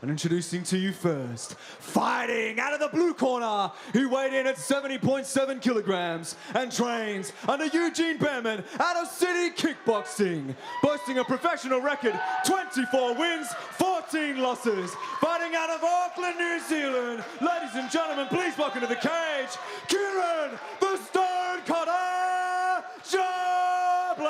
And introducing to you first, fighting out of the blue corner, he weighed in at 70.7 kilograms and trains under Eugene Behrman out of City Kickboxing, boasting a professional record, 24 wins, 14 losses, fighting out of Auckland, New Zealand. Ladies and gentlemen, please welcome to the cage, Kieran the Stone Cutter Joblin!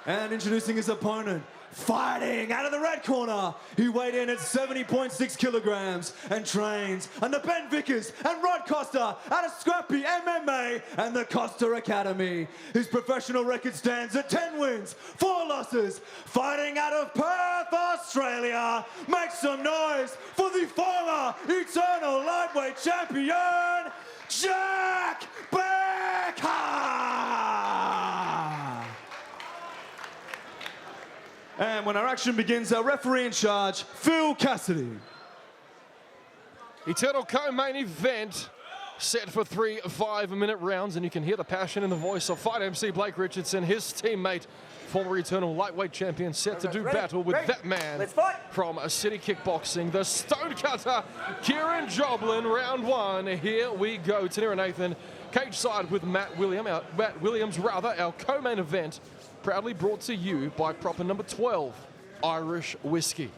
And introducing his opponent, fighting out of the red corner, he weighed in at 70.6 kilograms and trains under Ben Vickers and Rod Costa out of Scrappy MMA and the Costa Academy. His professional record stands at 10 wins, 4 losses, fighting out of Perth, Australia. Make some noise for the former Eternal Lightweight Champion, Jack Becker! And when our action begins, our referee in charge, Phil Cassidy. Eternal co-main event set for 3 5-minute rounds, and you can hear the passion in the voice of Fight MC Blake Richardson, his teammate, former Eternal lightweight champion, set to do battle with that man from City Kickboxing, the Stone Cutter, Kieran Joblin. Round 1, here we go. Tanira Nathan, cage side with Matt Williams, our co-main event, proudly brought to you by proper number 12, Irish Whiskey.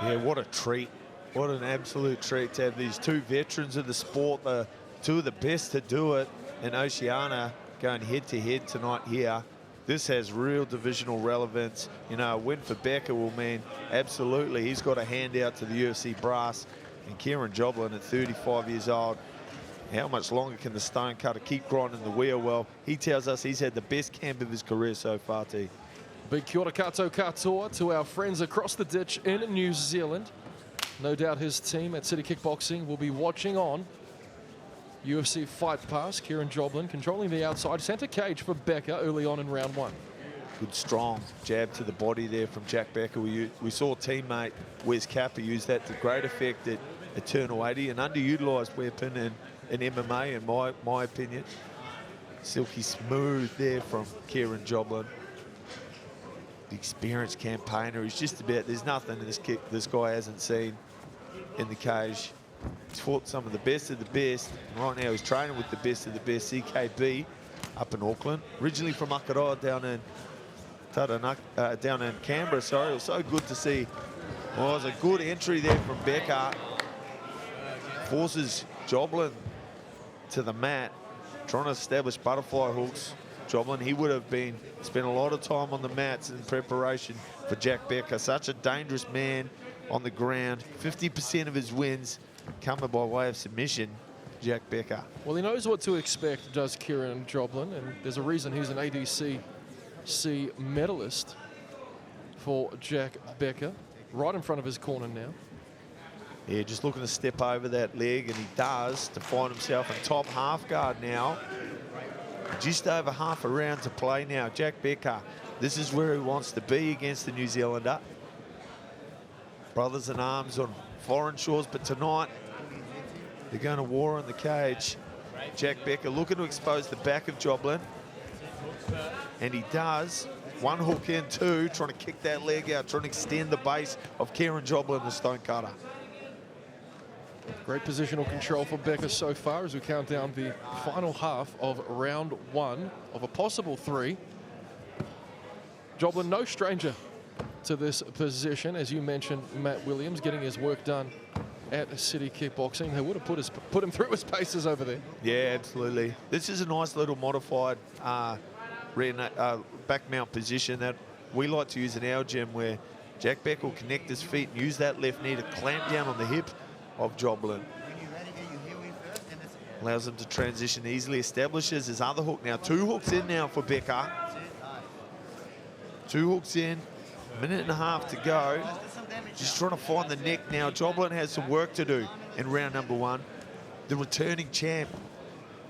Yeah, what a treat. What an absolute treat to have these two veterans of the sport, the two of the best to do it, and Oceania going head-to-head tonight here. This has real divisional relevance. You know, a win for Becker will mean absolutely he's got a handout to the UFC brass. And Kieran Joblin at 35 years old, how much longer can the Stone Cutter keep grinding the wheel? Well, he tells us he's had the best camp of his career so far, T. Big kia ora kato katoa to our friends across the ditch in New Zealand. No doubt his team at City Kickboxing will be watching on UFC Fight Pass. Kieran Joblin controlling the outside center cage for Becker early on in round 1. Good strong jab to the body there from Jack Becker. We saw teammate Wes Kappa use that to great effect at Eternal 80, an underutilised weapon in MMA, in my opinion. Silky smooth there from Kieran Joblin. The experienced campaigner. He's just about, there's nothing this guy hasn't seen in the cage. He's fought some of the best of the best. And right now he's training with the best of the best, CKB up in Auckland. Originally from Akaroa down in Canberra, sorry. It was so good to see. Well, it was a good entry there from Becker. Forces Joblin to the mat, trying to establish butterfly hooks. Joblin, he would have spent a lot of time on the mats in preparation for Jack Becker. Such a dangerous man on the ground. 50% of his wins coming by way of submission, Jack Becker. Well, he knows what to expect, does Kieran Joblin, and there's a reason he's an ADCC medalist for Jack Becker. Right in front of his corner now. Yeah, just looking to step over that leg, and he does, to find himself in top half guard now. Just over half a round to play now. Jack Becker, this is where he wants to be against the New Zealander. Brothers in arms on foreign shores, but tonight they're going to war in the cage. Jack Becker looking to expose the back of Joblin, and he does. 1 hook in, 2, trying to kick that leg out, trying to extend the base of Kieran Joblin, the Stone Cutter. Great positional control for Becker so far as we count down the final half of round 1 of a possible 3. Joblin, no stranger to this position. As you mentioned, Matt Williams getting his work done at City Kickboxing. They would have put him through his paces over there. Yeah, absolutely. This is a nice little modified back mount position that we like to use in our gym, where Jack Becker will connect his feet and use that left knee to clamp down on the hip of Joblin. Allows him to transition easily, establishes his other hook now. 2 hooks in now for Becker. 2 hooks in, 1.5 minutes to go. Just trying to find the neck now. Joblin has some work to do in round number 1. The returning champ,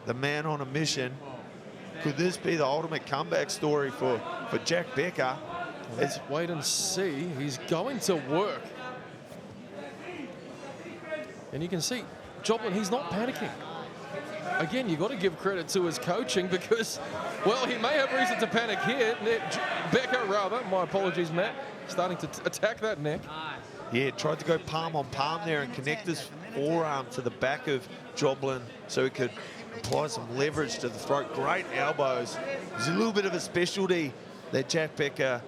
the man on a mission. Could this be the ultimate comeback story for Jack Becker? Let's wait and see. He's going to work. And you can see, Joblin, he's not panicking. Again, you've got to give credit to his coaching, because Well, he may have reason to panic here. Becker, rather. My apologies, Matt. Starting to attack that neck. Yeah, tried to go palm on palm there and connect his forearm to the back of Joblin so he could apply some leverage to the throat. Great elbows. There's a little bit of a specialty that Jack Becker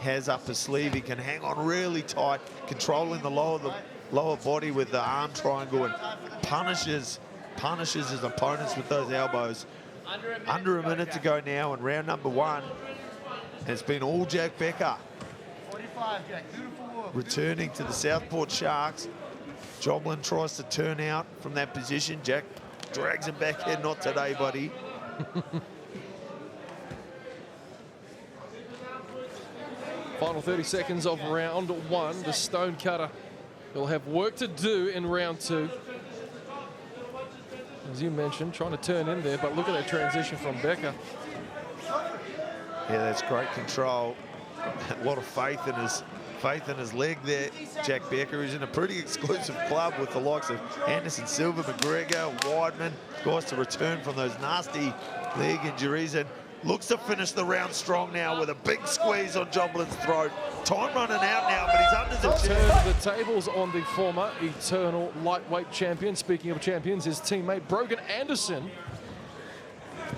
has up his sleeve. He can hang on really tight, controlling the lower body with the arm triangle, and punishes his opponents with those elbows. Under a minute to go now in round number 1. And it's been all Jack Becker. 45, Jack. Beautiful work. Returning to the Southport Sharks. Joblin tries to turn out from that position. Jack drags him back in. Not today, buddy. Final 30 seconds of round 1. The Stonecutter will have work to do in round 2. As you mentioned, trying to turn in there, but look at that transition from Becker. Yeah, that's great control. A lot of faith in his leg there. Jack Becker is in a pretty exclusive club with the likes of Anderson Silva, McGregor, Weidman, guys to return from those nasty leg injuries, and looks to finish the round strong now with a big squeeze on Joblin's throat. Time running out now, but he's under the chin. Turn the tables on the former Eternal lightweight champion. Speaking of champions, his teammate Brogan Anderson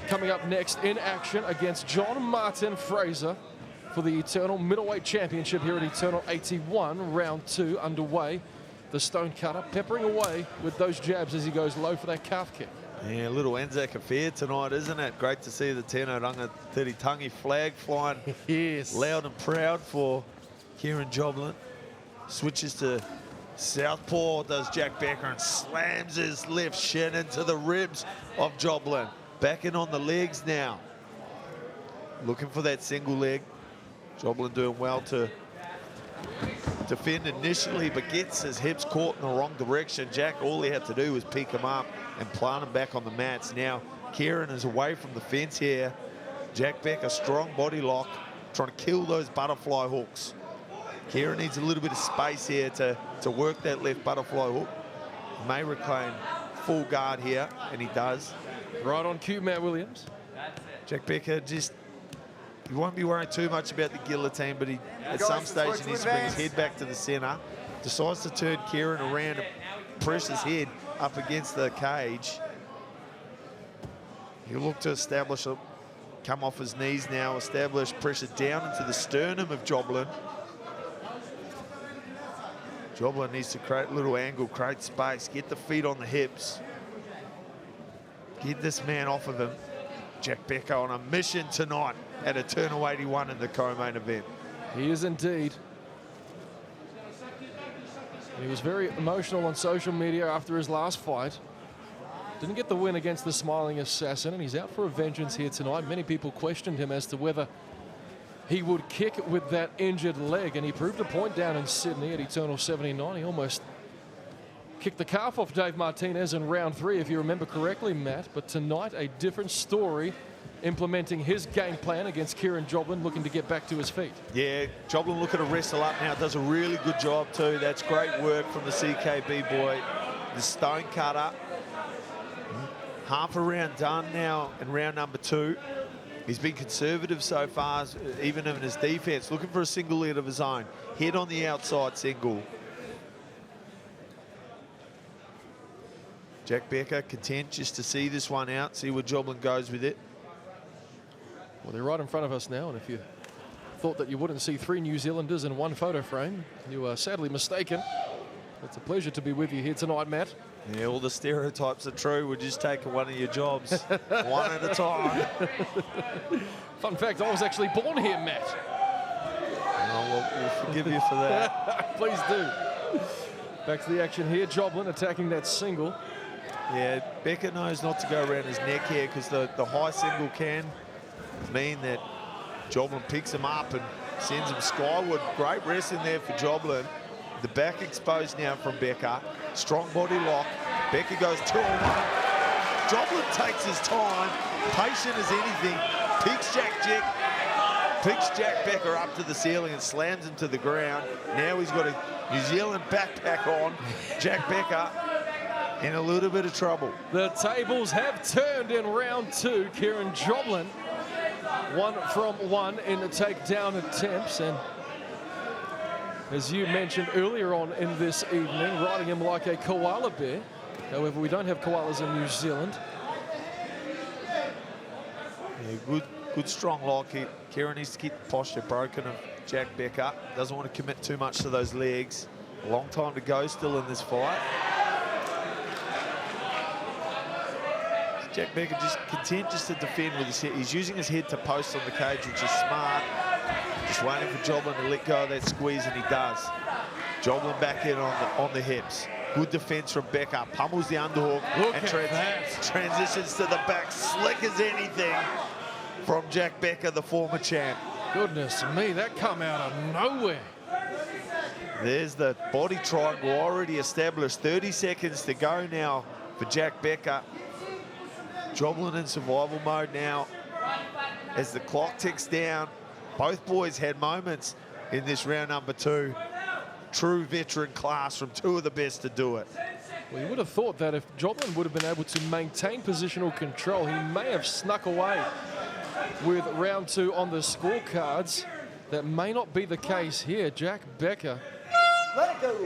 coming up next in action against John Martin Fraser for the Eternal middleweight championship here at Eternal 81. Round 2 underway. The Stonecutter peppering away with those jabs as he goes low for that calf kick. Yeah, a little Anzac affair tonight, isn't it? Great to see the Tino Runga 30 Tangi flag flying Yes. loud and proud for Kieran Joblin. Switches to southpaw, does Jack Becker, and slams his left shin into the ribs of Joblin. Back in on the legs now. Looking for that single leg. Joblin doing well to defend initially, but gets his hips caught in the wrong direction. Jack, all he had to do was pick him up and plant him back on the mats. Now, Kieran is away from the fence here. Jack Becker, strong body lock, trying to kill those butterfly hooks. Kieran needs a little bit of space here to work that left butterfly hook. He may reclaim full guard here, and he does. Right on cue, Matt Williams. Jack Becker just, he won't be worrying too much about the guillotine, but he, at some stage, he needs to bring his head back to the center. Decides to turn Kieran around and press his head up against the cage. He'll look to establish a, come off his knees now, establish pressure down into the sternum of Joblin. Joblin needs to create a little angle, create space, get the feet on the hips. Get this man off of him. Jack Becker on a mission tonight at Eternal 81 in the co-main event. He is indeed. He was very emotional on social media after his last fight. Didn't get the win against the smiling assassin, and he's out for a vengeance here tonight. Many people questioned him as to whether he would kick with that injured leg, and he proved a point down in Sydney at Eternal 79. He almost kicked the calf off Dave Martinez in round 3, if you remember correctly, Matt. But tonight, a different story, implementing his game plan against Kieran Joblin, looking to get back to his feet. Yeah, Joblin looking to wrestle up now, does a really good job too. That's great work from the CKB boy. The Stonecutter. Half a round done now in round number 2. He's been conservative so far, even in his defense, looking for a single lead of his own. Head on the outside single. Jack Becker content just to see this one out, see where Joblin goes with it. Well, they're right in front of us now, and if you thought that you wouldn't see 3 New Zealanders in one photo frame, you are sadly mistaken. It's a pleasure to be with you here tonight, Matt. Yeah, all the stereotypes are true. We're just taking one of your jobs, one at a time. Fun fact, I was actually born here, Matt. Oh, we'll forgive you for that. Please do. Back to the action here. Joblin attacking that single. Yeah, Becker knows not to go around his neck here because the high single can mean that Joblin picks him up and sends him skyward. Great wrestling there for Joblin. The back exposed now from Becker. Strong body lock. Becker goes 2-on-1. Joblin takes his time, patient as anything. Picks Jack Becker up to the ceiling and slams him to the ground. Now he's got a New Zealand backpack on. Jack Becker in a little bit of trouble. The tables have turned in round 2. Kieran Joblin 1 from 1 in the takedown attempts, and as you mentioned earlier on in this evening, riding him like a koala bear. However, we don't have koalas in New Zealand. Yeah, good strong lock. Kieran needs to keep the posture broken of Jack Becker. Doesn't want to commit too much to those legs. A long time to go still in this fight. Jack Becker just content just to defend with his head. He's using his head to post on the cage, which is smart. Just waiting for Joblin to let go of that squeeze, and he does. Joblin back in on the hips. Good defense from Becker. Pummels the underhook and transitions to the back. Slick as anything from Jack Becker, the former champ. Goodness me, that come out of nowhere. There's the body triangle already established. 30 seconds to go now for Jack Becker. Joblin in survival mode now. As the clock ticks down, both boys had moments in this round number 2. True veteran class from 2 of the best to do it. Well, you would have thought that if Joblin would have been able to maintain positional control, he may have snuck away with round 2 on the scorecards. That may not be the case here. Jack Becker, Let it go.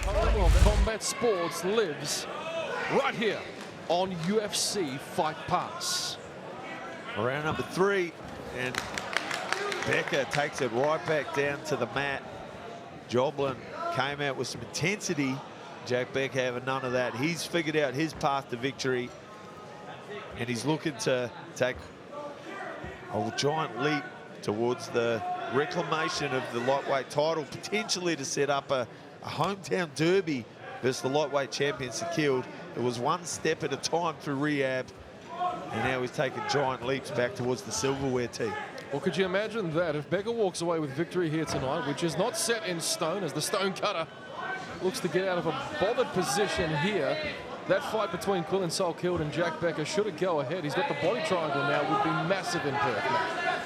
home of combat sports, lives right here on UFC Fight Pass. Round number 3, and Becker takes it right back down to the mat. Joblin came out with some intensity. Jack Becker having none of that. He's figured out his path to victory, and he's looking to take a giant leap towards the reclamation of the lightweight title, potentially to set up a hometown derby versus the lightweight champion Sakil. It was one step at a time through rehab, and now he's taking giant leaps back towards the silverware team. Well, could you imagine that if Becker walks away with victory here tonight, which is not set in stone, as the stone cutter looks to get out of a bothered position here. That fight between Quillan Salkeld and Jack Becker, should it go ahead, he's got the body triangle now, would be massive in Perth.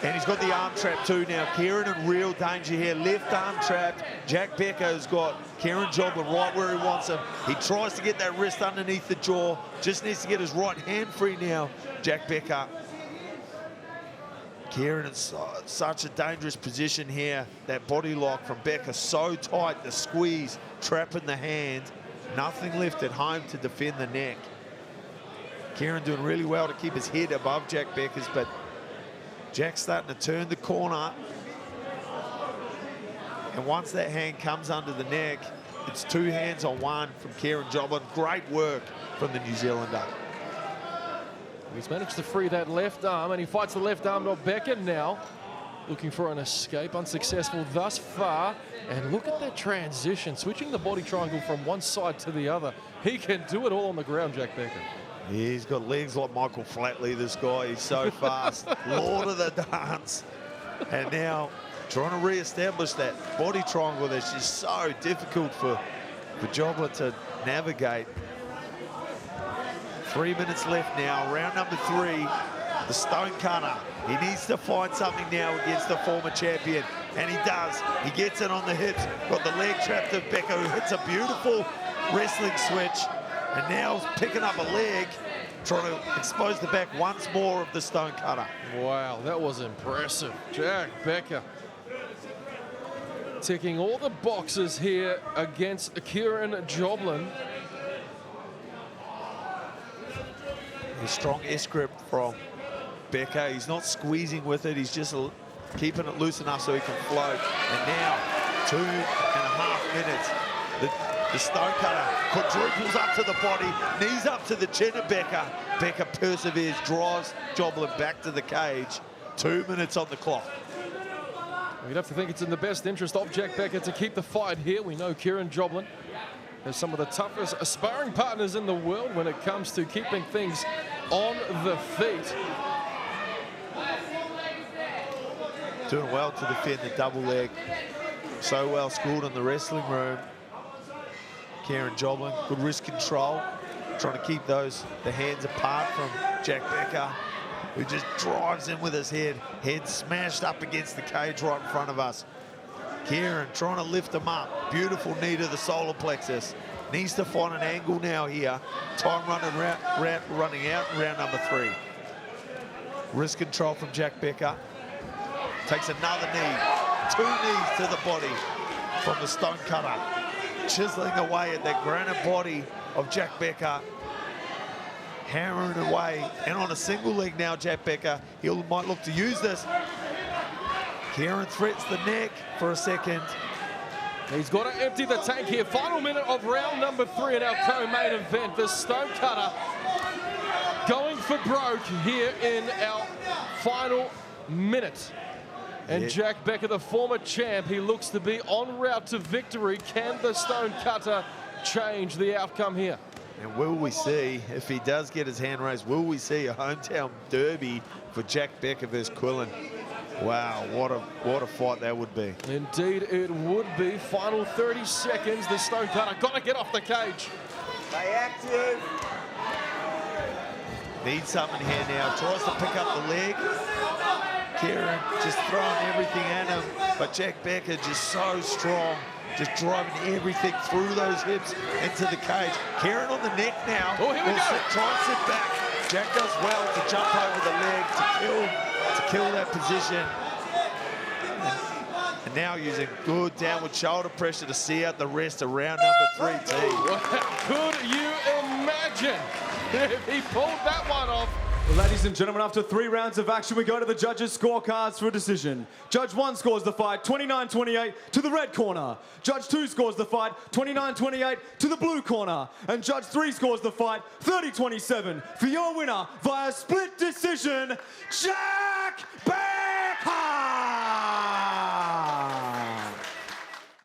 And he's got the arm trap too now. Kieran in real danger here. Left arm trapped. Jack Becker has got Kieran Joblin right where he wants him. He tries to get that wrist underneath the jaw. Just needs to get his right hand free now, Jack Becker. Kieran in such a dangerous position here. That body lock from Becker so tight. The squeeze, trapping the hand. Nothing left at home to defend the neck. Kieran doing really well to keep his head above Jack Becker's, but Jack's starting to turn the corner. And once that hand comes under the neck, it's 2 hands on 1 from Kieran Joblin. Great work from the New Zealander. He's managed to free that left arm, and he fights the left arm of Becker now. Looking for an escape, unsuccessful thus far. And look at that transition, switching the body triangle from one side to the other. He can do it all on the ground, Jack Becker. Yeah, he's got legs like Michael Flatley, this guy. He's so fast. Lord of the dance. And now trying to re-establish that body triangle that's just so difficult for Joblin to navigate. 3 minutes left now, round number 3. The stone cutter. He needs to find something now against the former champion, and he does. He gets it on the hips, got the leg trapped of Becker, who hits a beautiful wrestling switch, and now picking up a leg, trying to expose the back once more of the stone cutter. Wow, that was impressive. Jack Becker ticking all the boxes here against Kieran Joblin. A strong S-grip from Becker. He's not squeezing with it. He's just keeping it loose enough so he can float. And now, 2.5 minutes. The stone cutter quadruples up to the body, knees up to the chin of Becker. Becker perseveres, drives Joblin back to the cage. 2 minutes on the clock. We'd have to think it's in the best interest of Jack Becker to keep the fight here. We know Kieran Joblin has some of the toughest sparring partners in the world when it comes to keeping things on the feet. Doing well to defend the double leg. So well schooled in the wrestling room. Kieran Joblin, good wrist control. Trying to keep the hands apart from Jack Becker, who just drives in with his head. Head smashed up against the cage right in front of us. Kieran trying to lift him up. Beautiful knee to the solar plexus. Needs to find an angle now here. Time running out in round number 3. Wrist control from Jack Becker. Takes another knee. 2 knees to the body from the stonecutter. Chiseling away at that granite body of Jack Becker. Hammering away. And on a single leg now, Jack Becker. He might look to use this. Kieran threats the neck for a second. He's got to empty the tank here. Final minute of round number 3 in our co-main event. The stonecutter going for broke here in our final minute. And Jack Becker, the former champ, he looks to be en route to victory. Can the stonecutter change the outcome here? And will we see, if he does get his hand raised, will we see a hometown derby for Jack Becker versus Quillen? Wow, what a fight that would be. Indeed it would be. Final 30 seconds. The stonecutter got to get off the cage. Stay active. Needs something here now. Tries to pick up the leg. Kieran just throwing everything at him. But Jack Becker just so strong. Just driving everything through those hips into the cage. Kieran on the neck now. Oh, here we go. Try and sit back. Jack does well to jump over the leg to kill that position. And now using good downward shoulder pressure to see out the rest of round number 3, T. Well, could you imagine if he pulled that one off? Well, ladies and gentlemen, after 3 rounds of action, we go to the judges' scorecards for a decision. Judge 1 scores the fight 29-28 to the red corner. Judge 2 scores the fight 29-28 to the blue corner. And Judge 3 scores the fight 30-27 for your winner via split decision, Jack Becker!